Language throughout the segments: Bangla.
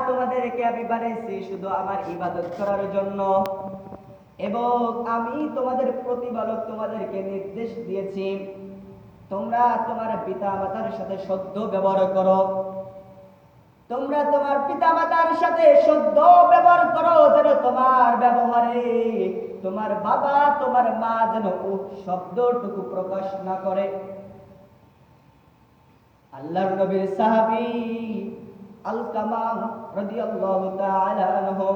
তোমাদেরকে আমি বানাইছি শুধু আমার ইবাদত করার জন্য, এবং আমি তোমাদের প্রতিপালক তোমাদেরকে নির্দেশ দিয়েছি তোমরা তোমার পিতা মাতার সাথে সদ্য ব্যবহার করো। তোমরা তোমার পিতা মাতার সাথে সদ্য ব্যবহার করো, যেন তোমার ব্যবহারে তোমার বাবা তোমার মা যেন শব্দটুকু প্রকাশ না করে। আল্লাহর নবীর সাহাবী আলকামা রাদিয়াল্লাহু তাআলা আনহু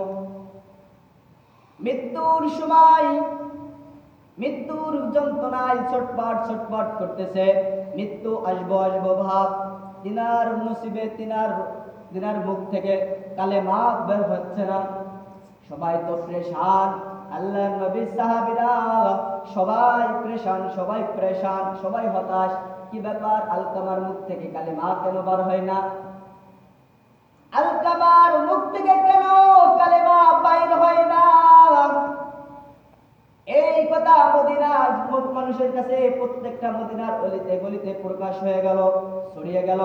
মৃত্যুর সময় মৃত্যুর যন্ত্রণায় ছটফট ছটফট করতেছে। মৃত্যু আসবো আসবো ভাব, তিনার নসিবে তিনার মুখ থেকে কালেমা বের হচ্ছে না। সবাই তো পরেশান, আল্লাহর নবীর সাহাবীরা সবাই পরেশান, সবাই হতাশ। কি ব্যাপার, আলকামার মুখ থেকে কালেমা কেন বার হয় না? আলকামার মুখ থেকে কেন কালেমা বাইর হয় না? এই কথা মদিনার মানুষের কাছে, প্রত্যেকটা মদিনার অলিতে গলিতে প্রকাশ হয়ে গেল, ছড়িয়ে গেল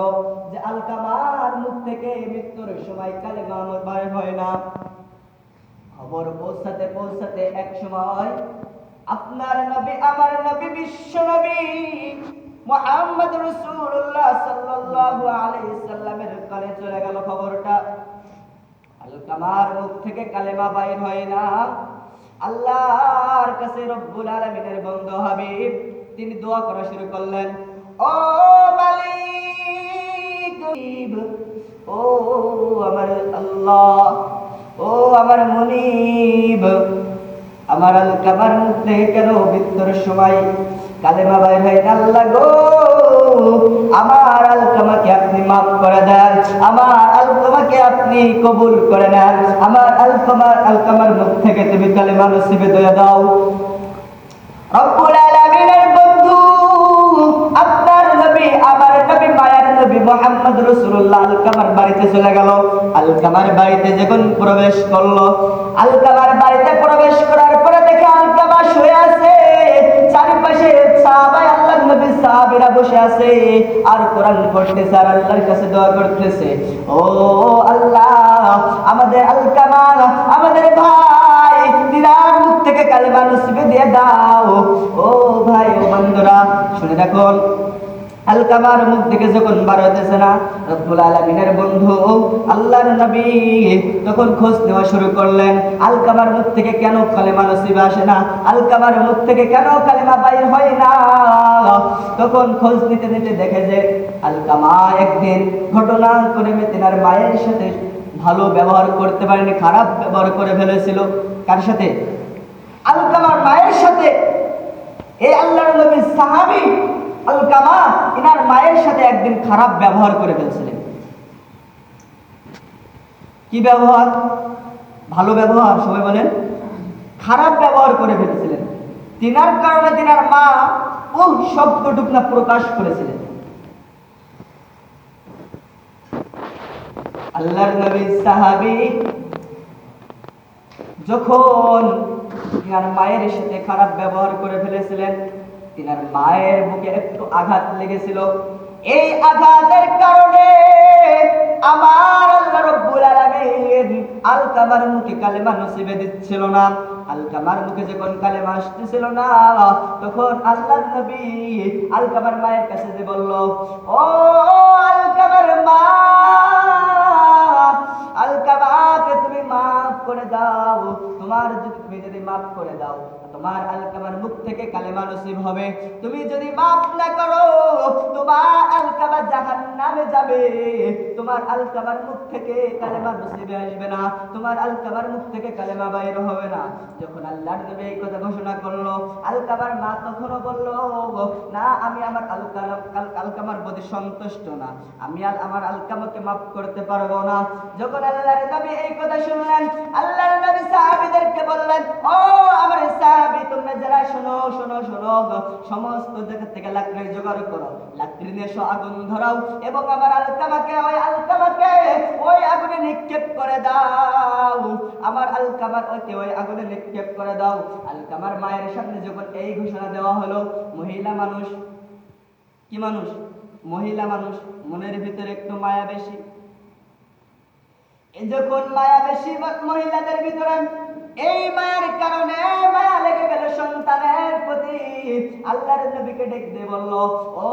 যে আলকামার মুখ থেকে মৃত্যুর সময় কালেমা বাইর হয় না। খবর পৌঁছাতে পৌঁছাতে এক সময় আপনার নবী, আমার নবী, বিশ্ব নবী মুহাম্মদ রাসূলুল্লাহ সাল্লাল্লাহু আলাইহি সাল্লামের কানে চলে গেল খবরটা। আলকামার মুখ থেকে কালেমা বাইর হয় না। আল্লাহর কাছে রব্বুল আলামিনের বন্ধু হাবিব তিনি দোয়া করা শুরু করলেন, ও মালিক, ও আমার আল্লাহ, ও আমার মুনিব, আমার আলকামার মুখ থেকে কেন মৃত্যুর সময় কালেমা বাইর হয় না? আল্লাহ গো, আমার আলকামাকে আপনি মাফ করে দেন, আমার আলকামাকে আপনি কবুল করে নেন, আমার আলকামার মুখ থেকে তুমি কালেমা নসিবে দিয়ে দাও। রব্বুল আলামিনের বন্ধু আপনার নবী, আমার নবী, মায়ার নবী মুহাম্মদ রাসূলুল্লাহ আলকামার বাড়িতে চলে গেল। আলকামার বাড়িতে যখন প্রবেশ করলো, আলকামার বাড়িতে প্রবেশ করার পরে দেখে আলকামা শুয়ে আছে, চারপাশে সাহাবায়ে আল্লাহর নবীর সাহাবীরা বসে আছে আর কোরআন পড়তেছে আর আল্লাহর কাছে দোয়া করতেছে, ও আল্লাহ, আমাদের আলকামা, আমাদের ভাই দিনার মুখ থেকে কালেমা নসিবে দিয়ে দাও। ও ভাই, ও বন্ধুরা শুনে রাখুন, আলকামার মুখ থেকে যখন বার হইতেছে না, রব্বুল আলামিনের বন্ধু আল্লাহর নবী তখন খোঁজ নেওয়া শুরু করলেন, আলকামার মুখ থেকে কেন কালেমা নসিবে আসে না, আলকামার মুখ থেকে কেন কালেমা বাইর হয় না। তখন খোঁজ নিতে নিতে দেখে যে আলকামা একদিন ঘটনা করে তিনার মায়ের সাথে ভালো ব্যবহার করতে পারেনি, খারাপ ব্যবহার করে ফেলেছিল। কার সাথে? আলকামার মায়ের সাথে। এই আল্লাহর নবীর সাহাবী আলকামা ইনার মায়ের সাথে একদিন খারাপ ব্যবহার করে ফেলছিলেন। কি ব্যবহার? ভালো ব্যবহার? সবাই বলেন। খারাপ ব্যবহার করে ফেলছিলেন। তিনার কারণে তিনার মা শব্দটুকু না প্রকাশ করেছিলেন। আল্লাহর নবীর সাহাবী যখন তিনার মায়ের সাথে খারাপ ব্যবহার করে ফেলেছিলেন, তিনার মায়ের বুকে একটু আঘাত লেগেছিল। এই আঘাতের কারণে আমার আল্লাহ রব্বুল আলামিন আলকামার মুখে কালেমা নসিবে দিচ্ছিল না। আলকামার মুখে যখন কালেমা আসতেছিল না, তখন আল্লাহর নবী আলকামার মায়ের কাছে যে বলল, ও আলকামার মা, আলকামাকে তুমি মাফ করে দাও। তুমি যদি মাফ করে দাও, তোমার আলকামার মুখ থেকে কালেমা নসিব হবে। তুমি যদি মাফ না করো, তোমার আলকামা জাহান্নামে যাবে। তোমার আলকামার মুখ থেকে কালেমা নসিবে আসবে না, তোমার আলকামার মুখ থেকে কালেমা বাইর হবে না। যখন আল্লাহর নবী এই কথা ঘোষণা করলো, আলকামার মা তখনও বলল, না, আমি আমার আলকামার প্রতি সন্তুষ্ট না, আমি আমার আলকামাকে মাফ করতে পারবো না। যখন আল্লাহর নবী এই কথা শুনলেন, আল্লাহর নবী সাহাবীদেরকে বললেন, ও আমার সাহাবী, তোমরা যারা শোনো, সমস্ত জায়গা থেকে লাকড়ি জোগাড় করো, লাকড়ি নিয়ে এসো, আগুন ধরাও এবং আমার আলকামাকে ওই আগুনে নিক্ষেপ করে দাও। আমার আলকামার ওই আগুনে নিক্ষেপ করে দাও। আলকামার মায়ের সামনে যখন এই ঘোষণা দেওয়া হলো, মহিলা মানুষ, কি মানুষ? মহিলা মানুষ, মনের ভিতরে একটু মায়া বেশি। এই যখন মায়া বেশি মহিলাদের ভিতরে, এই মায়ের কারণে মায়া লেগে গেল সন্তানের প্রতি, আল্লাহর নবীকে ডেকে দিয়ে বলল, ও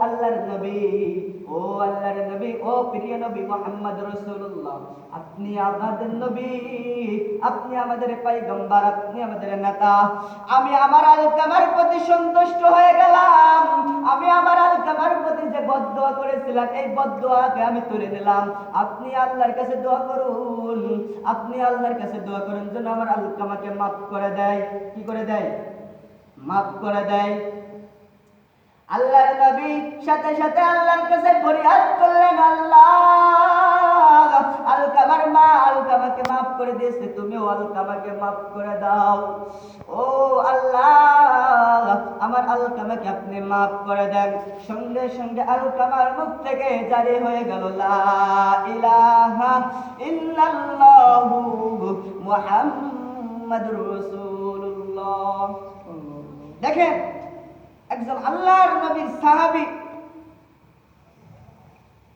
আল্লাহর নবী, ও আল্লাহর নবী, ও প্রিয় নবী মুহাম্মদ রাসূলুল্লাহ, আপনি আমাদের নবী, আপনি আমাদের পয়গম্বর, আপনি আমাদের নেতা। আমি আমার আলকামার প্রতি সন্তুষ্ট হয়ে গেলাম। আমি আমার আলকামার প্রতি যে বদদোয়া করেছিলাম, এই বদদোয়াকে আমি তুলে নিলাম। আপনি আল্লাহর কাছে দোয়া করুন, আপনি আল্লাহর কাছে দোয়া করুন যেন আমার আলকামাকে মাফ করে দেয়। কি করে দেয়? মাফ করে দেয়। আল্লাহর নবী সাথে সাথে আল্লাহর কাছে ফরিয়াদ করলেন, আল্লাহ, আলকামার মা আলকামাকে মাফ করে দিয়েছে, তুমিও আলকামাকে মাফ করে দাও। ও আল্লাহ, আমার আলকামাকে আপনি মাফ করে দেন। সঙ্গে সঙ্গে আলকামার মুখ থেকে জারি হয়ে গেল, লা ইলাহা ইল্লাল্লাহু মুহাম্মাদুর রাসূলুল্লাহ। দেখেন, একজন আল্লাহর নবীর সাহাবী,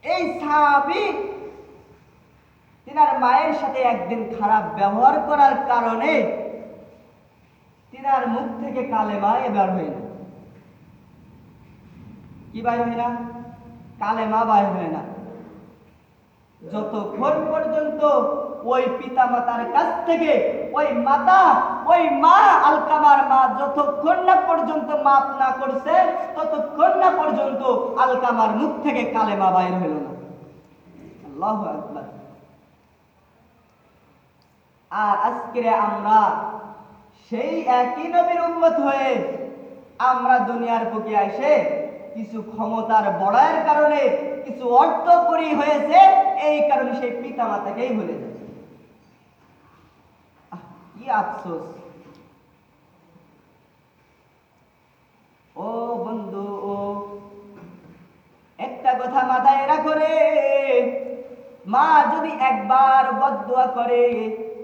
এই সাহাবী তিনার মায়ের সাথে একদিন খারাপ ব্যবহার করার কারণে তিনার মুখ থেকে কালেমা বের হয় না। কি বাইর হয় না? কালেমা বাইর হয় না। যতক্ষণ পর্যন্ত ওই পিতা মাতার কাছ থেকে ওই মাতা, ওই মা আলকামার মা যতক্ষণ না পর্যন্ত মাফ না করছে, ততক্ষণ না পর্যন্ত আলকামার মুখ থেকে কালেমা বাইর হইল না। আল্লাহু আকবার। আর আজকে আমরা সেই একই নবীর উম্মত হয়ে আমরা দুনিয়ার বুকে এসে কিছু ক্ষমতার বড়াইয়ের কারণে, কিছু অর্থ করি হয়েছে, এই কারণে সেই পিতা মাতাকেই ভুলে যায়। কি আফসোস। ও বন্ধু, ও একটা কথা মাথায় রাখো রে, মা যদি একবার বদদুয়া করে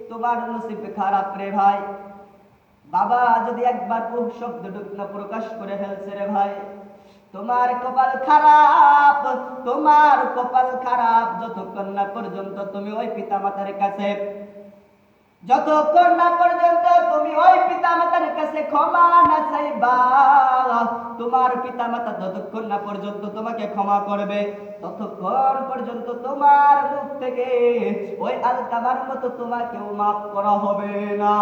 তোমার নসিব খারাপ রে ভাই। বাবা যদি একবার শব্দটুকু না প্রকাশ করে ফেলছে রে ভাই, তোমার কপাল খারাপ, তোমার কপাল খারাপ। যতক্ষণ না পর্যন্ত তুমি ওই পিতা মাতার কাছে, যতক্ষণ না পর্যন্ত তুমি ওই পিতা মাতার কাছে ক্ষমা না চাইবা, তোমার পিতা মাতা যতক্ষণ না পর্যন্ত তোমাকে ক্ষমা করবে, ততক্ষণ পর্যন্ত তোমার মুখ থেকে ওই আলকামার মতো তোমাকেও মাফ করা হবে না।